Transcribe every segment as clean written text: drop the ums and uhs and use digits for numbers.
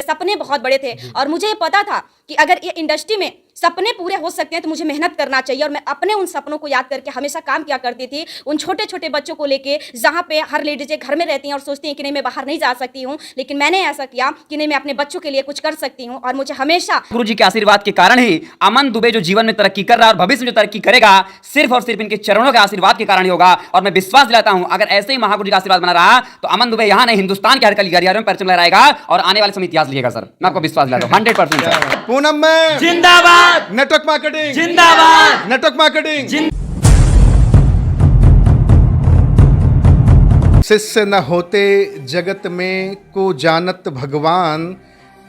सपने बहुत बड़े थे और मुझे ये पता था कि अगर ये इंडस्ट्री में सपने पूरे हो सकते हैं तो मुझे मेहनत करना चाहिए। और मैं अपने उन सपनों को याद करके हमेशा काम किया करती थी, उन छोटे छोटे बच्चों को लेके, जहाँ पे हर लेडीज घर में रहती हैं और सोचती हैं कि नहीं मैं बाहर नहीं जा सकती हूँ, लेकिन मैंने ऐसा किया कि नहीं मैं अपने बच्चों के लिए कुछ कर सकती हूँ। और मुझे हमेशा गुरुजी के आशीर्वाद के कारण ही अमन दुबे जो जीवन में तरक्की कर रहा है और भविष्य में जो तरक्की करेगा सिर्फ और सिर्फ इनके चरणों के आशीर्वाद के कारण ही होगा। और मैं विश्वास दिलाता हूं अगर ऐसे ही महागुरु जी का आशीर्वाद बना रहा तो अमन दुबे यहाँ नहीं हिंदुस्तान के हर गलियारे में परचम लहराएगा और आने वाले समय इतिहास लिखेगा। सर मैं आपको विश्वास दिलाता हूं 100% सर। पूनम में जिंदाबाद, नेटवर्क मार्केटिंग जिंदाबाद, नेटवर्क मार्केटिंग। शिष्य न होते जगत में को जानत भगवान,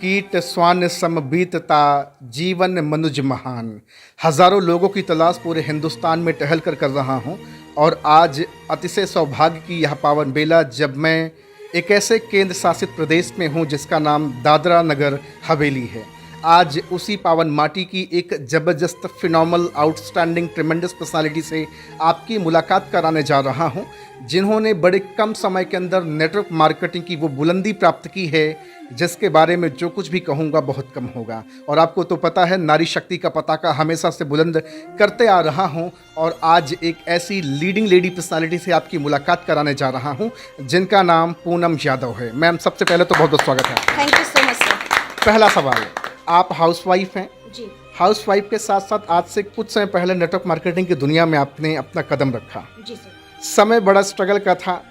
कीट स्वान सम बीतता जीवन मनुज महान। हजारों लोगों की तलाश पूरे हिंदुस्तान में टहल कर रहा हूं और आज अतिशय सौभाग्य की यह पावन बेला जब मैं एक ऐसे केंद्र शासित प्रदेश में हूं जिसका नाम दादरा नगर हवेली है। आज उसी पावन माटी की एक ज़बरदस्त फिनोमिनल आउटस्टैंडिंग ट्रिमेंडस पर्सनालिटी से आपकी मुलाकात कराने जा रहा हूं, जिन्होंने बड़े कम समय के अंदर नेटवर्क मार्केटिंग की वो बुलंदी प्राप्त की है जिसके बारे में जो कुछ भी कहूँगा बहुत कम होगा। और आपको तो पता है नारी शक्ति का पताका हमेशा से बुलंद करते आ रहा हूँ और आज एक ऐसी लीडिंग लेडी पर्सनालिटी से आपकी मुलाकात कराने जा रहा हूँ जिनका नाम पूनम यादव है। मैम सबसे पहले तो बहुत बहुत स्वागत है। Thank you so much sir. पहला सवाल, आप हाउसवाइफ हैं। जी हाउसवाइफ के साथ साथ आज से कुछ समय पहले नेटवर्क मार्केटिंग की दुनिया में आपने अपना कदम रखा। जी सर। समय बड़ा स्ट्रगल का था,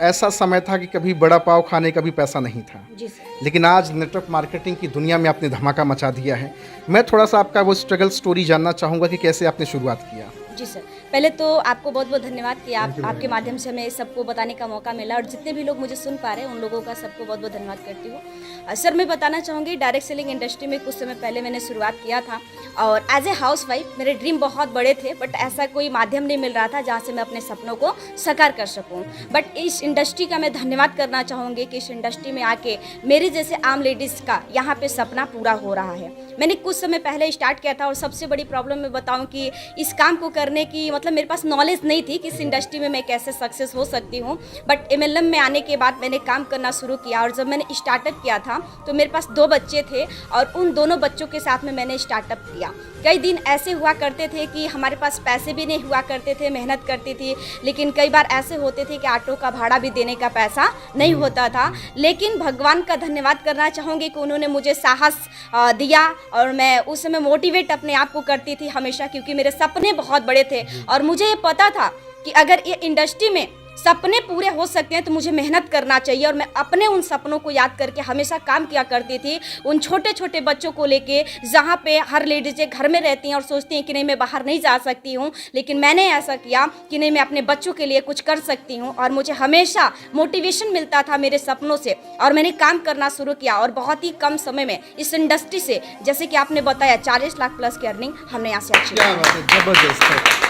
ऐसा समय था कि कभी बड़ा पाव खाने का भी पैसा नहीं था, जी सर। लेकिन आज नेटवर्क मार्केटिंग की दुनिया में आपने धमाका मचा दिया है। मैं थोड़ा सा आपका वो स्ट्रगल स्टोरी जानना चाहूँगा कि कैसे आपने शुरुआत किया। जी सर, पहले तो आपको बहुत बहुत धन्यवाद कि आपके माध्यम से हमें सबको बताने का मौका मिला और जितने भी लोग मुझे सुन पा रहे हैं उन लोगों का सबको बहुत बहुत धन्यवाद करती हूँ। सर मैं बताना चाहूँगी डायरेक्ट सेलिंग इंडस्ट्री में कुछ समय पहले मैंने शुरुआत किया था और एज ए हाउस वाइफ मेरे ड्रीम बहुत बड़े थे, बट ऐसा कोई माध्यम नहीं मिल रहा था जहाँ से मैं अपने सपनों को साकार कर सकूँ। बट इस इंडस्ट्री का मैं धन्यवाद करना चाहूँगी कि इस इंडस्ट्री में आके मेरे जैसे आम लेडीज़ का यहाँ पे सपना पूरा हो रहा है। मैंने कुछ समय पहले स्टार्ट किया था और सबसे बड़ी प्रॉब्लम मैं बताऊँ कि इस काम को करने की मतलब मेरे पास नॉलेज नहीं थी कि इस इंडस्ट्री में मैं कैसे सक्सेस हो सकती हूँ। बट MLM में आने के बाद मैंने काम करना शुरू किया और जब मैंने स्टार्टअप किया था तो मेरे पास 2 बच्चे थे और उन दोनों बच्चों के साथ में मैंने स्टार्टअप किया। कई दिन ऐसे हुआ करते थे कि हमारे पास पैसे भी नहीं हुआ करते थे, मेहनत करती थी, लेकिन कई बार ऐसे होते थे कि ऑटो का भाड़ा भी देने का पैसा नहीं होता था। लेकिन भगवान का धन्यवाद करना चाहूँगी कि उन्होंने मुझे साहस दिया और मैं उस समय मोटिवेट अपने आप को करती थी हमेशा, क्योंकि मेरे सपने बहुत बड़े थे और मुझे ये पता था कि अगर ये इंडस्ट्री में सपने पूरे हो सकते हैं तो मुझे मेहनत करना चाहिए। और मैं अपने उन सपनों को याद करके हमेशा काम किया करती थी, उन छोटे छोटे बच्चों को लेके, जहाँ पे हर लेडीज़ें घर में रहती हैं और सोचती हैं कि नहीं मैं बाहर नहीं जा सकती हूँ, लेकिन मैंने ऐसा किया कि नहीं मैं अपने बच्चों के लिए कुछ कर सकती हूँ। और मुझे हमेशा मोटिवेशन मिलता था मेरे सपनों से और मैंने काम करना शुरू किया और बहुत ही कम समय में इस इंडस्ट्री से, जैसे कि आपने बताया 40 लाख प्लस की अर्निंग हमने यहाँ से क्या बात है, जबरदस्त है।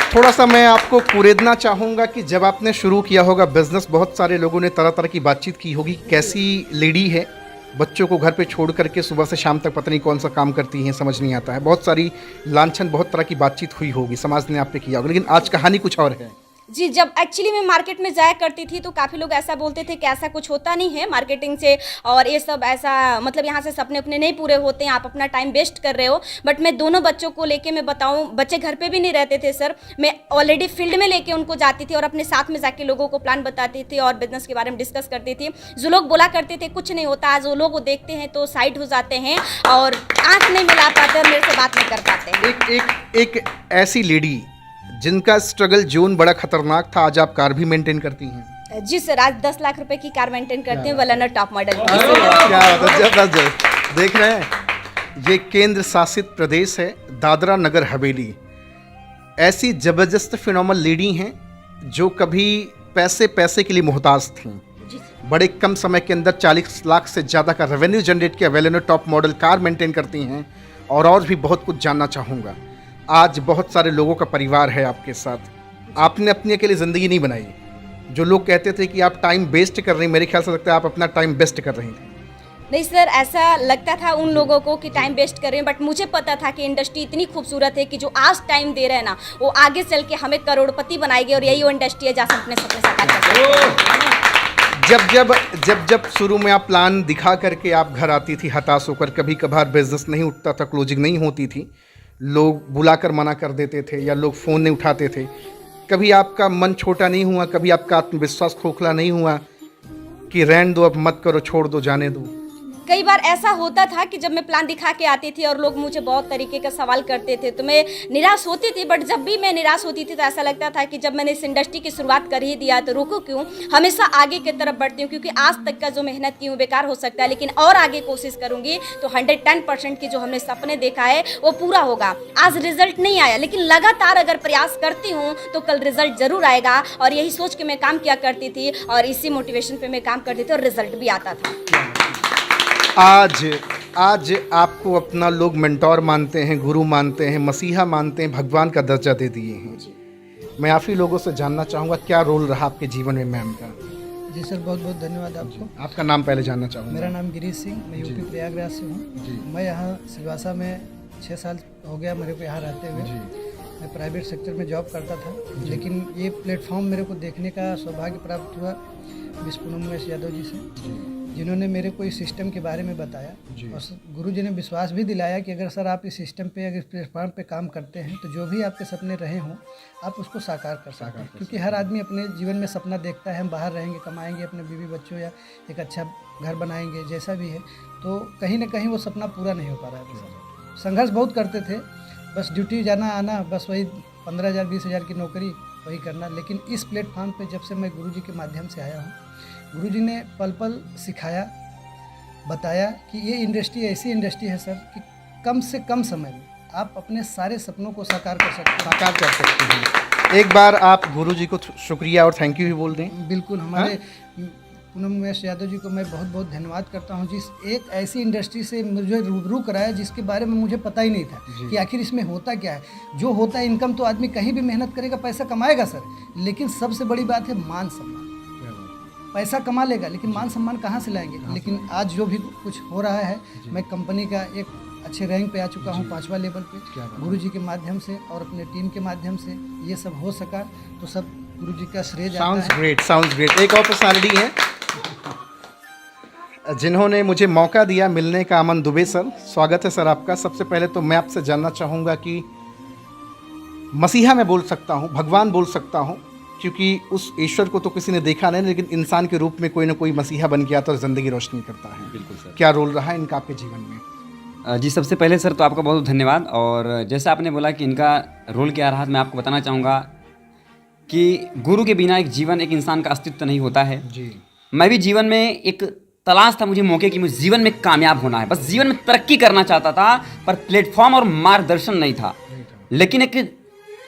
थोड़ा सा मैं आपको कुरेदना चाहूँगा कि जब आपने शुरू किया होगा बिजनेस, बहुत सारे लोगों ने तरह तरह की बातचीत की होगी, कैसी लेडी है, बच्चों को घर पे छोड़ करके सुबह से शाम तक पता नहीं कौन सा काम करती हैं, समझ नहीं आता है। बहुत सारी लांछन, बहुत तरह की बातचीत हुई होगी, समाज ने आप पे किया होगा, लेकिन आज कहानी कुछ और है। जी, जब एक्चुअली मैं मार्केट में जाया करती थी तो काफ़ी लोग ऐसा बोलते थे कि ऐसा कुछ होता नहीं है मार्केटिंग से और ये सब ऐसा मतलब यहाँ से सपने अपने नहीं पूरे होते हैं, आप अपना टाइम वेस्ट कर रहे हो। बट मैं दोनों बच्चों को लेके मैं बताऊँ, बच्चे घर पे भी नहीं रहते थे सर, मैं ऑलरेडी फील्ड में लेके उनको जाती थी और अपने साथ में जाके लोगों को प्लान बताती थी और बिजनेस के बारे में डिस्कस करती थी। जो लोग बोला करते थे कुछ नहीं होता, आज वो लोग वो देखते हैं तो साइड हो जाते हैं और आँख नहीं मिला पाते और मेरे से बात नहीं कर पाते। एक ऐसी लेडी जिनका स्ट्रगल जोन बड़ा खतरनाक था, आज आप कार भी मेंटेन करती हैं। जी सर, आज 10 लाख रुपए की कार मेंटेन करते हैं, वलानर टॉप मॉडल। क्या जबरदस्त। देख रहे हैं, ये केंद्र शासित प्रदेश है दादरा नगर हवेली। ऐसी जबरदस्त फिनोमिनल लेडी हैं जो कभी पैसे के लिए मोहताज थीं, बड़े कम समय के अंदर 40 लाख से ज़्यादा का रेवेन्यू जनरेट किया, वेलेनो टॉप मॉडल कार मेंटेन करती हैं और भी बहुत कुछ जानना चाहूँगा। आज बहुत सारे लोगों का परिवार है आपके साथ, आपने अपनी अकेले ज़िंदगी नहीं बनाई। जो लोग कहते थे कि आप टाइम वेस्ट कर रही हैं, मेरे ख्याल से लगता है आप अपना टाइम बेस्ट कर रही थी। नहीं सर, ऐसा लगता था उन लोगों को कि टाइम वेस्ट कर रहे हैं, बट मुझे पता था कि इंडस्ट्री इतनी खूबसूरत है कि जो आज टाइम दे रहे हैं ना, वो आगे चल के हमें करोड़पति बनाएगी और यही वो इंडस्ट्री है जहाँ से अपने सपने साकार कर सकते हैं। जब शुरू में आप प्लान दिखा करके आप घर आती थी हताश होकर, कभी कभार बिजनेस नहीं उठता था, क्लोजिंग नहीं होती थी, लोग बुलाकर मना कर देते थे या लोग फ़ोन नहीं उठाते थे, कभी आपका मन छोटा नहीं हुआ, कभी आपका आत्मविश्वास खोखला नहीं हुआ कि रहने दो, अब मत करो, छोड़ दो, जाने दो? कई बार ऐसा होता था कि जब मैं प्लान दिखा के आती थी और लोग मुझे बहुत तरीके का सवाल करते थे तो मैं निराश होती थी। बट जब भी मैं निराश होती थी तो ऐसा लगता था कि जब मैंने इस इंडस्ट्री की शुरुआत कर ही दिया तो रुको क्यों, हमेशा आगे की तरफ बढ़ती हूँ, क्योंकि आज तक का जो मेहनत की हूँ बेकार हो सकता है, लेकिन और आगे कोशिश करूँगी तो 110% की जो हमने सपने देखा है वो पूरा होगा। आज रिजल्ट नहीं आया, लेकिन लगातार अगर प्रयास करती हूँ तो कल रिजल्ट जरूर आएगा, और यही सोच के मैं काम किया करती थी और इसी मोटिवेशन पे मैं काम करती थी और रिजल्ट भी आता था। आज आपको अपना लोग मेंटोर मानते हैं, गुरु मानते हैं, मसीहा मानते हैं, भगवान का दर्जा दे दिए हैं। मैं आप ही लोगों से जानना चाहूँगा क्या रोल रहा आपके जीवन में मैम का? जी सर, बहुत बहुत धन्यवाद आपको। आपका नाम पहले जानना चाहूँगा। मेरा नाम गिरीश सिंह, मैं यूपी प्रयागराज से हूँ। मैं यहाँ सिलवासा में 6 साल हो गया मेरे को यहाँ रहते हुए। मैं प्राइवेट सेक्टर में जॉब करता था, लेकिन ये प्लेटफॉर्म मेरे को देखने का सौभाग्य प्राप्त हुआ मिस पूनम उमेश यादव जी से, जिन्होंने मेरे को इस सिस्टम के बारे में बताया और गुरु जी ने विश्वास भी दिलाया कि अगर सर आप इस सिस्टम पे, अगर इस प्लेटफॉर्म पे काम करते हैं तो जो भी आपके सपने रहे हों आप उसको साकार कर सकते हैं। क्योंकि हर आदमी अपने जीवन में सपना देखता है, हम बाहर रहेंगे, कमाएंगे, अपने बीवी बच्चों या एक अच्छा घर बनाएंगे, जैसा भी है, तो कहीं ना कहीं वो सपना पूरा नहीं हो पा रहा है। संघर्ष बहुत करते थे, बस ड्यूटी जाना आना, बस वही 15,000 20,000 की नौकरी वही करना। लेकिन इस प्लेटफॉर्म पे जब से मैं गुरुजी के माध्यम से आया हूँ, गुरुजी ने पल पल सिखाया, बताया कि ये इंडस्ट्री ऐसी इंडस्ट्री है सर कि कम से कम समय में आप अपने सारे सपनों को साकार कर सकते हैं। एक बार आप गुरुजी को शुक्रिया और थैंक यू भी बोल दें। बिल्कुल, हमारे पूनम उमेश यादव जी को मैं बहुत बहुत धन्यवाद करता हूं, जिस एक ऐसी इंडस्ट्री से मुझे रूबरू कराया जिसके बारे में मुझे पता ही नहीं था कि आखिर इसमें होता क्या है। जो होता है इनकम तो आदमी कहीं भी मेहनत करेगा पैसा कमाएगा सर, लेकिन सबसे बड़ी बात है मान सम्मान। पैसा कमा लेगा लेकिन मान सम्मान कहाँ से लाएंगे? लेकिन आज जो भी कुछ हो रहा है, मैं कंपनी का एक अच्छे रैंक पे आ चुका हूँ, 5वां लेवल पे, गुरुजी के माध्यम से और अपने टीम के माध्यम से ये सब हो सका, तो सब गुरुजी का श्रेय जाता है। Sounds great. एक और पर्सनालिटी है जिन्होंने मुझे मौका दिया मिलने का, अमन दुबे सर, स्वागत है सर आपका। सबसे पहले तो मैं आपसे जानना चाहूँगा कि मसीहा मैं बोल सकता हूँ, भगवान बोल सकता हूँ, क्योंकि उस ईश्वर को तो किसी ने देखा नहीं, लेकिन इंसान के रूप में कोई ना कोई मसीहा बन गया तो ज़िंदगी रोशनी करता है। बिल्कुल सर। क्या रोल रहा है इनका आपके जीवन में? जी, सबसे पहले सर तो आपका बहुत बहुत धन्यवाद। और जैसा आपने बोला कि इनका रोल क्या रहा, मैं आपको बताना चाहूँगा कि गुरु के बिना एक जीवन, एक इंसान का अस्तित्व नहीं होता है। जी, मैं भी जीवन में एक तलाश था मुझे मौके की, मुझे जीवन में कामयाब होना है, बस जीवन में तरक्की करना चाहता था, पर प्लेटफॉर्म और मार्गदर्शन नहीं था। लेकिन एक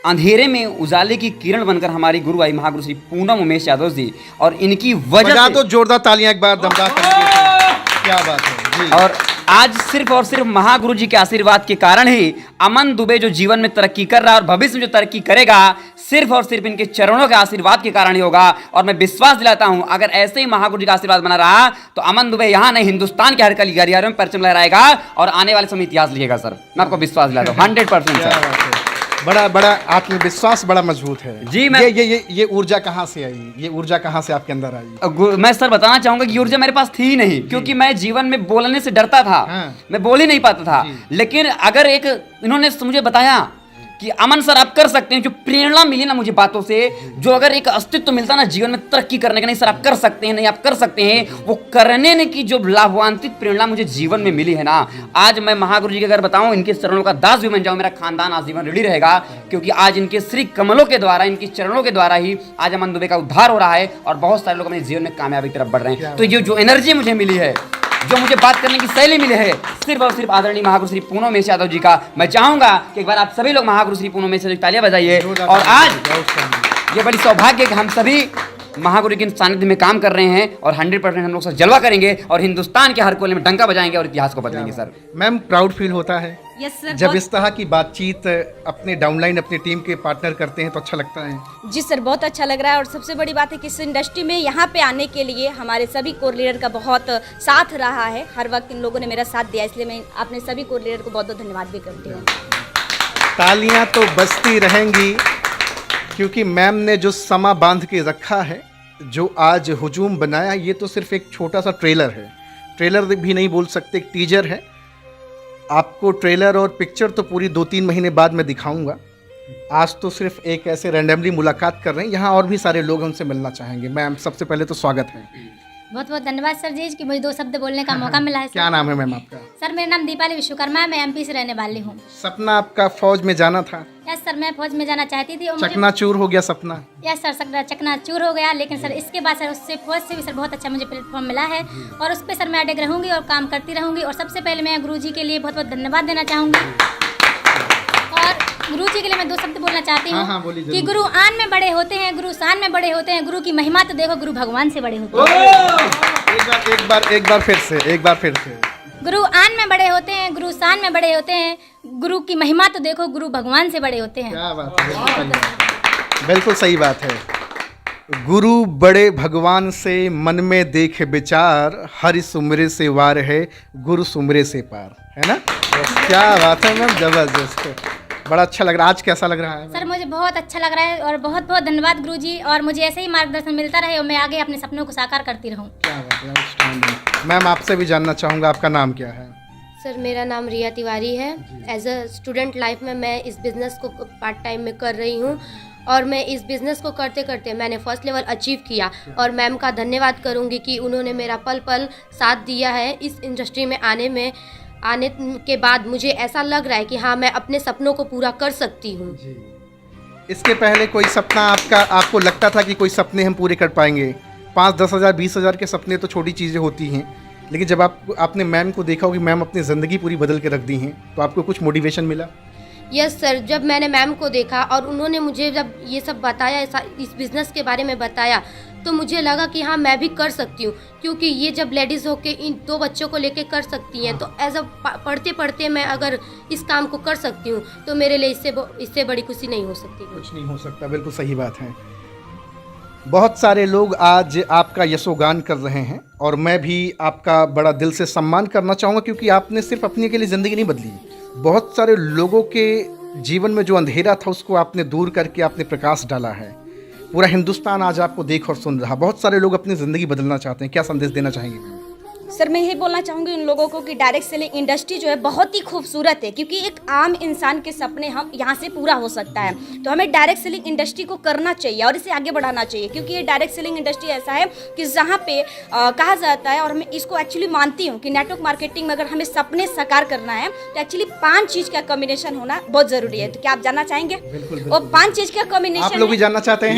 अंधेरे में उजाले की किरण बनकर हमारी गुरु आई, महागुरु श्री पूनम उमेश यादव जी, और इनकी वजह से तो जोरदार तालियां एक बार दमदार क्या बात है जी। और आज सिर्फ और सिर्फ महागुरु जी के आशीर्वाद के कारण ही अमन दुबे जो जीवन में तरक्की कर रहा है और भविष्य में जो तरक्की करेगा, सिर्फ और सिर्फ इनके चरणों के आशीर्वाद के कारण ही होगा। और मैं विश्वास दिलाता हूं, अगर ऐसे ही महागुरु जी का आशीर्वाद बना रहा तो अमन दुबे यहाँ नहीं, हिंदुस्तान के हर गलियारे में परचम लहराएगा और आने वाले समय इतिहास लिखेगा सर। मैं आपको विश्वास दिलाता हूँ 100% सर। बड़ा आत्मविश्वास बड़ा मजबूत है जी। मैं ये ऊर्जा कहाँ से आई? ये ऊर्जा कहाँ से आपके अंदर आई? मैं सर बताना चाहूंगा कि ऊर्जा मेरे पास थी ही नहीं, क्योंकि मैं जीवन में बोलने से डरता था। मैं बोल ही नहीं पाता था। लेकिन अगर एक इन्होंने मुझे बताया कि अमन सर आप कर सकते हैं, जो प्रेरणा मिली ना मुझे बातों से, जो अगर एक अस्तित्व मिलता ना जीवन में तरक्की करने का, नहीं सर आप कर सकते हैं, नहीं आप कर सकते हैं, वो करने की जो लाभान्वित प्रेरणा मुझे जीवन में मिली है ना, आज मैं महागुरु जी के अगर बताऊं, इनके चरणों का दास भी बन जाऊं, मेरा खानदान आजीवन ऋणी रहेगा, क्योंकि आज इनके श्री कमलों के द्वारा, इनके चरणों के द्वारा ही आज अमन दुबे का उद्धार हो रहा है और बहुत सारे लोग अपने जीवन में कामयाबी की तरफ बढ़ रहे हैं। तो ये जो एनर्जी मुझे मिली है, जो मुझे बात करने की शैली मिली है, सिर्फ और सिर्फ आदरणीय महागुरु श्री पूनम उमेश यादव जी का। मैं चाहूंगा कि एक बार आप सभी लोग महागुरु श्री पूनम उमेश यादव की तालियां बजाइए। और आज ये बड़ी सौभाग्य है कि हम सभी महागुरु के सानिध्य में काम कर रहे हैं और 100% हम लोग सर जलवा करेंगे और हिंदुस्तान के हर कोने में डंका बजाएंगे और इतिहास को बदलेंगे सर। मैम, प्राउड फील होता है यस सर, जब इस तरह की बातचीत अपने डाउनलाइन, अपनी टीम के पार्टनर करते हैं तो अच्छा लगता है। जी सर, बहुत अच्छा लग रहा है। और सबसे बड़ी बात है कि इस इंडस्ट्री में यहाँ पे आने के लिए हमारे सभी कोर लीडर का बहुत साथ रहा है। हर वक्त इन लोगों ने मेरा साथ दिया, इसलिए मैं अपने सभी कोर लीडर को बहुत बहुत धन्यवाद भी करती हूँ। तालियां तो बजती रहेंगी, क्योंकि मैम ने जो समा बांध के रखा है, जो आज हुजूम बनाया, ये तो सिर्फ एक छोटा सा ट्रेलर है, ट्रेलर भी नहीं बोल सकते, एक टीजर है। आपको ट्रेलर और पिक्चर तो पूरी 2-3 महीने बाद मैं दिखाऊंगा। आज तो सिर्फ एक ऐसे रैंडमली मुलाकात कर रहे हैं, यहाँ और भी सारे लोग हमसे मिलना चाहेंगे। मैम सबसे पहले तो स्वागत है। बहुत बहुत धन्यवाद सर जी कि मुझे 2 शब्द बोलने का मौका मिला है क्या नाम है मैम आपका? सर मेरा नाम दीपाली विश्वकर्मा है, मैं एमपी से रहने वाली हूँ। सपना आपका फौज में जाना था? यस सर, मैं फौज में जाना चाहती थी और चकनाचूर हो गया सपना? यस सर, चकनाचूर हो गया, लेकिन सर इसके बाद सर उससे फौज से भी सर बहुत अच्छा मुझे प्लेटफॉर्म मिला है और उस पर सर मैं अटक रहूँगी और काम करती रहूँगी। और सबसे पहले मैं गुरुजी के लिए बहुत बहुत धन्यवाद देना चाहूँगी। और गुरुजी के लिए मैं 2 शब्द बोलना चाहती हूँ कि गुरु आन में बड़े होते हैं, गुरु शान में बड़े होते हैं, गुरु की महिमा तो देखो, गुरु भगवान से बड़े होते हैं। एक बार फिर से। गुरु आन में बड़े होते हैं, गुरु शान में बड़े होते हैं, गुरु की महिमा तो देखो, गुरु भगवान से बड़े होते हैं। क्या बात है, बिल्कुल सही बात है। गुरु बड़े भगवान से मन में देखे विचार, हरि सुमरे से वार है, गुरु सुमरे से पार, है ना? क्या बात है मैम, जबरदस्त, बड़ा अच्छा लग रहा है। आज कैसा लग रहा है सर? मुझे बहुत अच्छा लग रहा है और बहुत बहुत धन्यवाद गुरुजी, और मुझे ऐसे ही मार्गदर्शन मिलता रहे और मैं आगे अपने सपनों को साकार करती रहूं। क्या बात है, आउटस्टैंडिंग। मैम आपसे भी जानना चाहूँगा, आपका नाम क्या है? सर मेरा नाम रिया तिवारी है। एज अ स्टूडेंट लाइफ में मैं इस बिज़नेस को पार्ट टाइम में कर रही हूँ और मैं इस बिज़नेस को करते करते मैंने फर्स्ट लेवल अचीव किया और मैम का धन्यवाद करूँगी कि उन्होंने मेरा पल पल साथ दिया है। इस इंडस्ट्री में आने के बाद मुझे ऐसा लग रहा है कि हाँ, मैं अपने सपनों को पूरा कर सकती हूँ। इसके पहले कोई सपना आपको लगता था कि कोई सपने हम पूरे कर पाएंगे? 5-10 हज़ार 20 हज़ार के सपने तो छोटी चीज़ें होती हैं, लेकिन जब आपने मैम को देखा हो कि मैम अपनी ज़िंदगी पूरी बदल के रख दी हैं, तो आपको कुछ मोटिवेशन मिला? यस सर, जब मैंने मैम को देखा और उन्होंने मुझे जब ये सब बताया, इस बिज़नेस के बारे में बताया, तो मुझे लगा कि हाँ, मैं भी कर सकती हूँ, क्योंकि ये जब लेडीज़ होके इन 2 बच्चों को लेके कर सकती हैं, तो एज अ पढ़ते पढ़ते मैं अगर इस काम को कर सकती हूँ तो मेरे लिए इससे बड़ी खुशी नहीं हो सकती। कुछ नहीं हो सकता, बिल्कुल सही बात है। बहुत सारे लोग आज आपका यशोगान कर रहे हैं और मैं भी आपका बड़ा दिल से सम्मान करना चाहूँगा, क्योंकि आपने सिर्फ अपने के लिए ज़िंदगी नहीं बदली, बहुत सारे लोगों के जीवन में जो अंधेरा था उसको आपने दूर करके आपने प्रकाश डाला है। पूरा हिंदुस्तान आज आपको देख और सुन रहा, बहुत सारे लोग अपनी ज़िंदगी बदलना चाहते हैं, क्या संदेश देना चाहेंगे? सर मैं यही बोलना चाहूँगी उन लोगों को कि डायरेक्ट सेलिंग इंडस्ट्री जो है बहुत ही खूबसूरत है, क्योंकि एक आम इंसान के सपने हम यहाँ से पूरा हो सकता है, तो हमें डायरेक्ट सेलिंग इंडस्ट्री को करना चाहिए और इसे आगे बढ़ाना चाहिए, क्योंकि ये डायरेक्ट सेलिंग इंडस्ट्री ऐसा है कि जहाँ पे कहा जाता है, और मैं इसको एक्चुअली मानती हूँ कि नेटवर्क मार्केटिंग में अगर हमें सपने साकार करना है तो एक्चुअली 5 चीज़ का कॉम्बिनेशन होना बहुत ज़रूरी है। तो क्या आप जानना चाहेंगे? और 5 चीज़ का कॉम्बिनेशन आप लोग भी जानना चाहते हैं?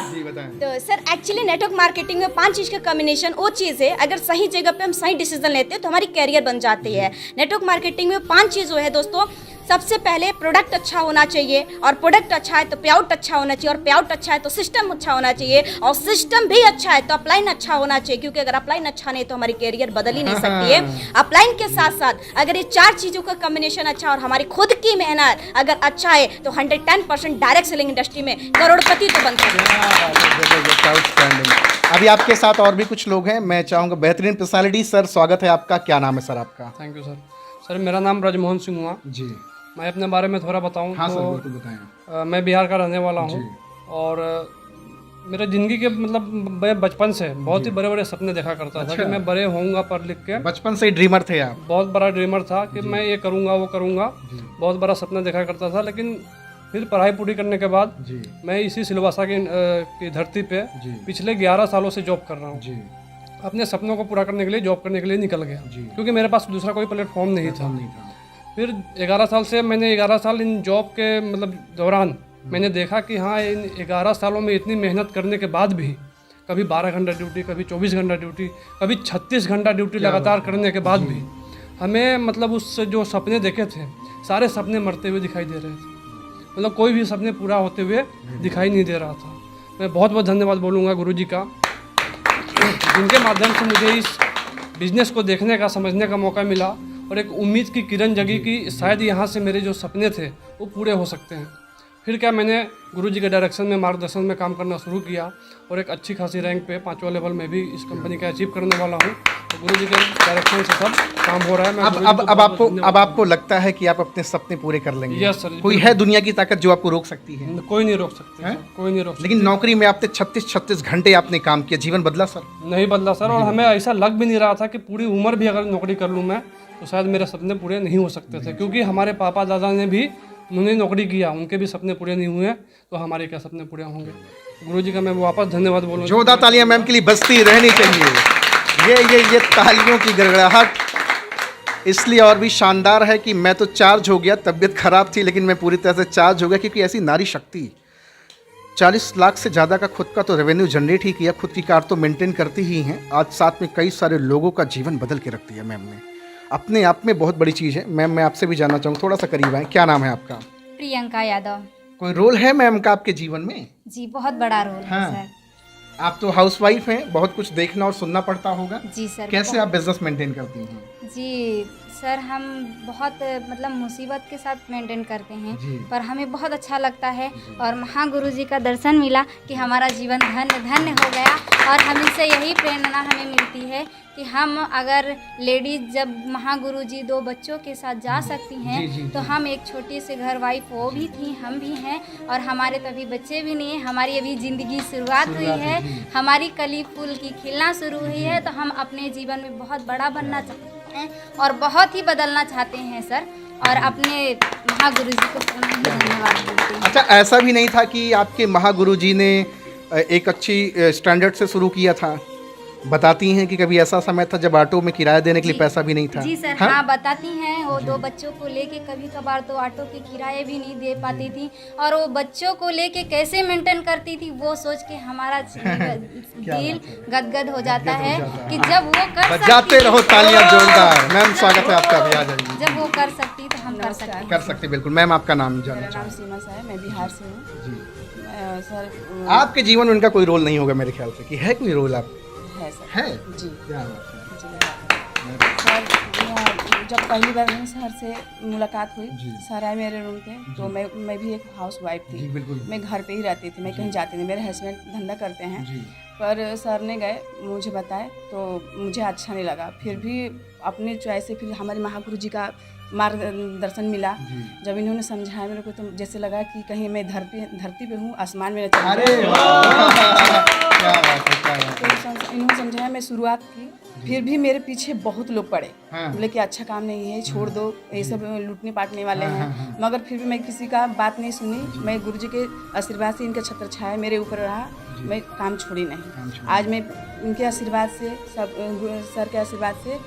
जी बताएं। तो सर एक्चुअली नेटवर्क मार्केटिंग में 5 चीज़ का कॉम्बिनेशन वो चीज़ है, अगर सही जगह पे हम सही डिसीजन लेते हैं तो हमारी कैरियर बन जाती है। नेटवर्क मार्केटिंग में 5 चीज़ जो है दोस्तों, सबसे पहले प्रोडक्ट अच्छा होना चाहिए, और प्रोडक्ट अच्छा है तो पे आउट अच्छा होना चाहिए, और पे आउट अच्छा है तो सिस्टम अच्छा होना चाहिए, और सिस्टम भी अच्छा है तो अपलाइन अच्छा होना चाहिए, क्योंकि अगर अपलाइन अच्छा नहीं तो हमारी कैरियर बदल ही नहीं सकती है। अपलाइन के साथ साथ अगर ये 4 चीज़ों का कॉम्बिनेशन अच्छा और हमारी खुद की मेहनत अगर अच्छा है तो 110% डायरेक्ट सेलिंग इंडस्ट्री में करोड़पति तो बन सकते हैं। अभी आपके साथ और भी कुछ लोग हैं, मैं चाहूँगा बेहतरीन पर्सनालिटी। सर स्वागत है आपका, क्या नाम है सर आपका? Thank you sir. सर मेरा नाम ब्रजमोहन सिंह हुआ जी। मैं अपने बारे में थोड़ा बताऊं हाँ तो सर बिल्कुल बताएं। मैं बिहार का रहने वाला हूं और मेरे ज़िंदगी के मतलब मैं बचपन से बहुत ही बड़े बड़े सपने देखा करता था कि मैं बड़े होऊंगा पढ़ लिख के। बचपन से ही ड्रीमर थे आप? बहुत बड़ा ड्रीमर था कि मैं ये करूँगा वो करूँगा, बहुत बड़ा सपना देखा करता था। लेकिन फिर पढ़ाई पूरी करने के बाद मैं इसी सिलवासा की धरती पे पिछले 11 सालों से जॉब कर रहा हूँ। अपने सपनों को पूरा करने के लिए जॉब करने के लिए निकल गया, क्योंकि मेरे पास दूसरा कोई प्लेटफॉर्म नहीं था। फिर 11 साल से मैंने 11 साल इन जॉब के मतलब दौरान मैंने देखा कि हाँ, इन 11 सालों में इतनी मेहनत करने के बाद भी कभी 12 घंटा ड्यूटी, कभी 24 घंटा ड्यूटी, कभी 36 घंटा ड्यूटी लगातार करने के बाद भी हमें मतलब उससे जो सपने देखे थे सारे सपने मरते हुए दिखाई दे रहे थे। मतलब कोई भी सपने पूरा होते हुए दिखाई नहीं दे रहा था। मैं बहुत बहुत धन्यवाद बोलूँगा गुरुजी का, जिनके माध्यम से मुझे इस बिज़नेस को देखने का, समझने का मौका मिला और एक उम्मीद की किरण जगी कि शायद यहाँ से मेरे जो सपने थे वो पूरे हो सकते हैं। फिर क्या मैंने गुरुजी के डायरेक्शन में, मार्गदर्शन में काम करना शुरू किया और एक अच्छी खासी रैंक पे 5वां लेवल में भी इस कंपनी का अचीव करने वाला हूँ। तो गुरुजी के डायरेक्शन से सब काम हो रहा है। मैं अब आपको लगता है कि आप अपने सपने पूरे कर लेंगे? Yes sir. कोई है दुनिया की ताकत जो आपको रोक सकती है? कोई नहीं रोक सकते, कोई नहीं रोक सकते। लेकिन नौकरी में आपने 36 घंटे आपने काम किया, जीवन बदला सर? नहीं बदला सर, और हमें ऐसा लग भी नहीं रहा था कि पूरी उम्र भी अगर नौकरी कर लूँ मैं तो शायद मेरे सपने पूरे नहीं हो सकते थे, क्योंकि हमारे पापा दादा ने भी, उन्होंने नौकरी किया, उनके भी सपने पूरे नहीं हुए, तो हमारे क्या सपने पूरे होंगे। गुरुजी का मैं वापस धन्यवाद बोलूँ। जोरदार तालियां मैम के लिए बजती रहनी चाहिए। ये तालियों की गड़गड़ाहट इसलिए और भी शानदार है कि मैं तो चार्ज हो गया, तबीयत खराब थी लेकिन मैं पूरी तरह से चार्ज हो गया, क्योंकि ऐसी नारी शक्ति 40 लाख से ज़्यादा का खुद का तो रेवेन्यू जनरेट ही किया, खुद की कार तो मेंटेन करती ही हैं, आज साथ में कई सारे लोगों का जीवन बदल के रख दिया मैम ने। अपने आप में बहुत बड़ी चीज़ है। मैम मैं आपसे भी जानना चाहूँ, थोड़ा सा करीब आए, क्या नाम है आपका? प्रियंका यादव। कोई रोल है मैम का आपके जीवन में? जी बहुत बड़ा रोल है सर। आप तो हाउसवाइफ हैं, बहुत कुछ देखना और सुनना पड़ता होगा। जी सर। कैसे आप बिजनेस मेंटेन करती हैं? जी सर, हम बहुत मतलब मुसीबत के साथ मेंटेन करते जी। हैं, पर हमें बहुत अच्छा लगता है और महागुरु जी का दर्शन मिला कि हमारा जीवन धन्य धन्य हो गया। और हम इससे यही प्रेरणा हमें मिलती है कि हम अगर लेडीज जब महागुरु जी 2 बच्चों के साथ जा सकती हैं, तो हम एक छोटी सी घर वाइफ वो भी थी, हम भी हैं, और हमारे तभी बच्चे भी नहीं हैं, हमारी अभी ज़िंदगी शुरुआत हुई है, हमारी कली फूल की खिलना शुरू हुई है। तो हम अपने जीवन में बहुत बड़ा बनना चाहते हैं और बहुत ही बदलना चाहते हैं सर, और अपने महागुरु जी को धन्यवाद देते हैं। अच्छा, ऐसा भी नहीं था कि आपके महागुरु जी ने एक अच्छी स्टैंडर्ड से शुरू किया था? बताती हैं कि कभी ऐसा समय था जब ऑटो में किराया देने के लिए पैसा भी नहीं था? जी सर, हाँ बताती हैं। वो 2 बच्चों को लेके कभी कभार तो ऑटो के किराए भी नहीं दे पाती थी, और वो बच्चों को लेके कैसे मेंटेन करती थी वो सोच के हमारा दिल गदगद हो जाता है कि जब वो कर बजाते रहो तालियां जोरदार। मैम स्वागत है आपका, भी आ जाइए। जब वो कर सकती तो हम कर सकते हैं। कर सकते बिल्कुल। मैम आपका नाम जानना मेरा नाम सीमा सा है, मैं बिहार से हूँ। जी। सर आपके जीवन में उनका कोई रोल नहीं होगा मेरे ख्याल से, कि है कोई रोल? आप है सर। है जी क्या बात है? सर जब पहली बार मेरे सर से मुलाकात हुई, जी। सर आए मेरे रूम पे, तो मैं भी एक हाउस वाइफ थी। जी बिल्कुल। मैं घर पे ही रहती थी, मैं कहीं जाती नहीं। मेरे हस्बैंड धंधा करते हैं, जी। पर सर ने गए, मुझे बताए तो मुझे अच्छा नहीं लगा। फिर भी अपने चॉइस से फिर हमारे महागुरु जी का मार्गदर्शन मिला। जब इन्होंने समझाया मेरे को, तो जैसे लगा कि कहीं मैं धरती पे हूँ, आसमान में न चली अरे जाऊँ। क्या बात है, क्या बात है। तो इन्होंने समझाया, मैं शुरुआत की, फिर भी मेरे पीछे बहुत लोग पड़े, हाँ। बोले कि अच्छा काम नहीं है, छोड़ दो, ये सब लूटने पाटने वाले हैं। मगर फिर भी मैं किसी का बात नहीं सुनी। मैं गुरुजी के आशीर्वाद से, इनका छत्र छाया मेरे ऊपर रहा, मैं काम छोड़ी नहीं। आज मैं इनके आशीर्वाद से, सब सर के आशीर्वाद से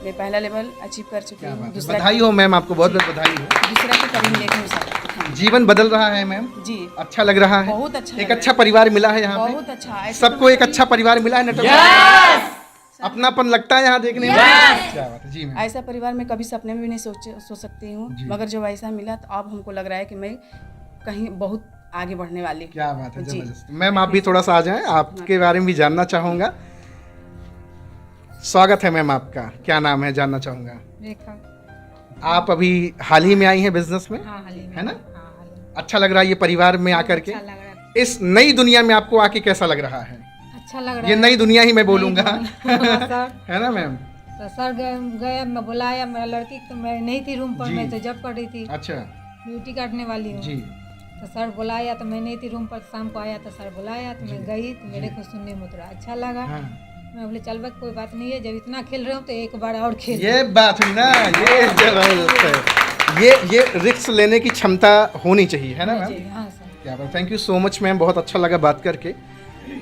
मैं पहला लेवल अचीव कर चुकी हूँ। दूसरा बधाई हो मैम, आपको बहुत बहुत बधाई हो। दूसरा की कभी नहीं हूँ सर। हाँ। जीवन बदल रहा है मैम, जी अच्छा लग रहा है। बहुत अच्छा एक लग अच्छा परिवार मिला है यहाँ पे, बहुत अच्छा। ऐसे सबको तो एक अच्छा परिवार मिला है। नेटवर्क अपनापन लगता है यहाँ देखने में। क्या बात है जी मैम। ऐसा परिवार मैं कभी सपने में भी नहीं सोच सकती हूँ, मगर जब ऐसा मिला तो अब हमको लग रहा है कि मैं कहीं बहुत आगे बढ़ने वाली हूँ। क्या बात है, जी। जबरदस्त। मैम आप भी थोड़ा सा आ जाएं, आपके बारे में भी जानना चाहूँगा। स्वागत है मैम आपका, क्या नाम है जानना चाहूँगा? रेखा। आप अभी हाल ही में आई हैं बिजनेस में, हाँ हाल ही में। है ना? हाँ हाल ही में। अच्छा लग रहा है ये परिवार में आकर के? अच्छा लग रहा है। इस नई दुनिया में आपको आके कैसा लग रहा है? अच्छा लग रहा ये है। नई दुनिया ही मैं बोलूँगा, सर है ना मैम? तो सर गए मैं बुलाया, मेरा लड़की तो मैं नहीं थी रूम पर, जी। मैं तो जॉब कर रही थी, अच्छा ड्यूटी काटने वाली हूँ। जी। तो सर बुलाया तो मैं नहीं थी रूम पर, शाम को आया तो सर बुलाया तो मैं गई, तो मेरे को सुनने में थोड़ा अच्छा लगा। हाँ। मैं बोले चल बस कोई बात नहीं है, जब इतना खेल रहे हो तो एक बार और खेल। ये बात हुई ना, ये जबरदस्त है। ये रिस्क लेने की क्षमता होनी चाहिए, है ना मैम? हाँ सर। क्या बात, thank you so much ma'am, बहुत अच्छा लगा बात करके।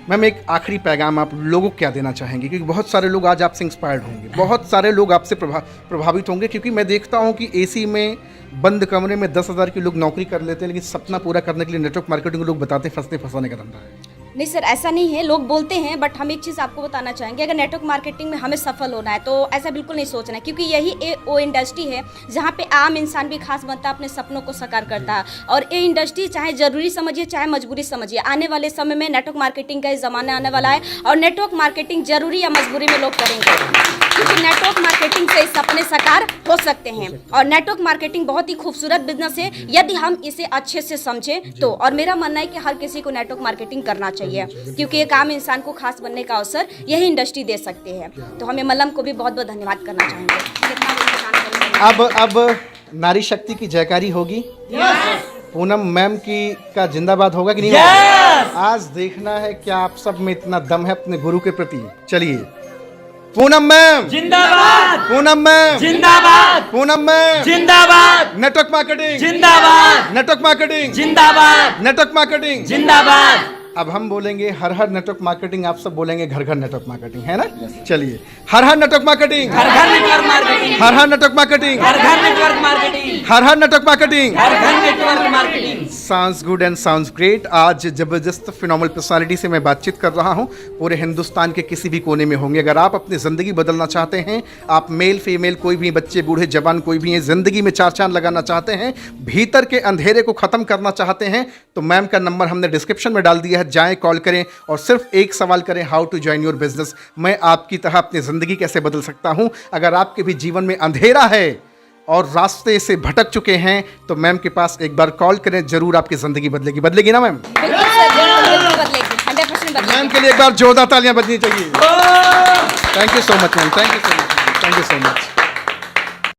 मैम एक आखिरी पैगाम आप लोगों को क्या देना चाहेंगे? क्योंकि बहुत सारे लोग आज आपसे इंस्पायर्ड होंगे, बहुत सारे लोग आपसे प्रभावित होंगे, क्योंकि मैं देखता हूँ कि एसी में बंद कमरे में 10,000 की लोग नौकरी कर लेते हैं, लेकिन सपना पूरा करने के लिए नेटवर्क मार्केटिंग लोग बताते फंसते फंसाने का धंधा है। नहीं सर, ऐसा नहीं है, लोग बोलते हैं, बट हम एक चीज़ आपको बताना चाहेंगे, अगर नेटवर्क मार्केटिंग में हमें सफल होना है तो ऐसा बिल्कुल नहीं सोचना है, क्योंकि यही वो इंडस्ट्री है जहाँ पे आम इंसान भी खास बनता है, अपने सपनों को साकार करता है। और ये इंडस्ट्री चाहे ज़रूरी समझिए चाहे मजबूरी समझिए, आने वाले समय में नेटवर्क मार्केटिंग का ज़माना आने वाला है, और नेटवर्क मार्केटिंग जरूरी या मजबूरी में लोग करेंगे, क्योंकि नेटवर्क मार्केटिंग से सपने साकार हो सकते हैं। और नेटवर्क मार्केटिंग बहुत ही खूबसूरत बिजनेस है यदि हम इसे अच्छे से समझें तो। और मेरा मानना है कि हर किसी को नेटवर्क मार्केटिंग करना चाहिए क्योंकि एक आम इंसान को खास बनने का अवसर यही इंडस्ट्री दे सकते हैं। तो हमें मलम को भी बहुत बहुत धन्यवाद करना चाहेंगे। कितना वो इंसान अब नारी शक्ति की जयकारी होगी। पूनम मैम का जिंदाबाद होगा कि नहीं होगा? आज देखना है क्या आप सब में इतना दम है अपने गुरु के प्रति। चलिए, पूनम मैम जिंदाबाद, पूनम मैम जिंदाबाद, पूनम मैम जिंदाबाद, नेटवर्क मार्केटिंग जिंदाबाद, नेटवर्क मार्केटिंग जिंदाबाद, नेटवर्क मार्केटिंग। जिंदाबाद। अब हम बोलेंगे हर हर नेटवर्क मार्केटिंग, आप सब बोलेंगे घर घर नेटवर्क मार्केटिंग, है ना? चलिए, हर हर नेटवर्क मार्केटिंग, घर घर नेटवर्क मार्केटिंग, हर हर नेटवर्क मार्केटिंग, घर घर नेटवर्क मार्केटिंग, हर हर नेटवर्क मार्केटिंग। घर घर network marketing. Sounds good and sounds great. आज जबरदस्त फिनोमिनल पर्सनालिटी से मैं बातचीत कर रहा हूं। पूरे हिंदुस्तान के किसी भी कोने में होंगे, अगर आप अपनी ज़िंदगी बदलना चाहते हैं, आप मेल फीमेल कोई भी, बच्चे बूढ़े जवान कोई भी हैं, ज़िंदगी में चार चांद लगाना चाहते हैं, भीतर के अंधेरे को ख़त्म करना चाहते हैं, तो मैम का नंबर हमने डिस्क्रिप्शन में डाल दिया है। जाएँ, कॉल करें और सिर्फ एक सवाल करें, how to join your business. मैं आपकी तरह अपनी ज़िंदगी कैसे बदल सकता हूं। अगर आपके भी जीवन में अंधेरा है और रास्ते से भटक चुके हैं तो मैम के पास एक बार कॉल करें, जरूर आपकी ज़िंदगी बदलेगी। बदलेगी ना मैम? बिल्कुल सर, बिल्कुल बदलेगी, 100% बदलेगी। मैम के लिए एक बार जोरदार तालियां बजनी चाहिए। Thank you so much ma'am, thank you so much, thank you so much.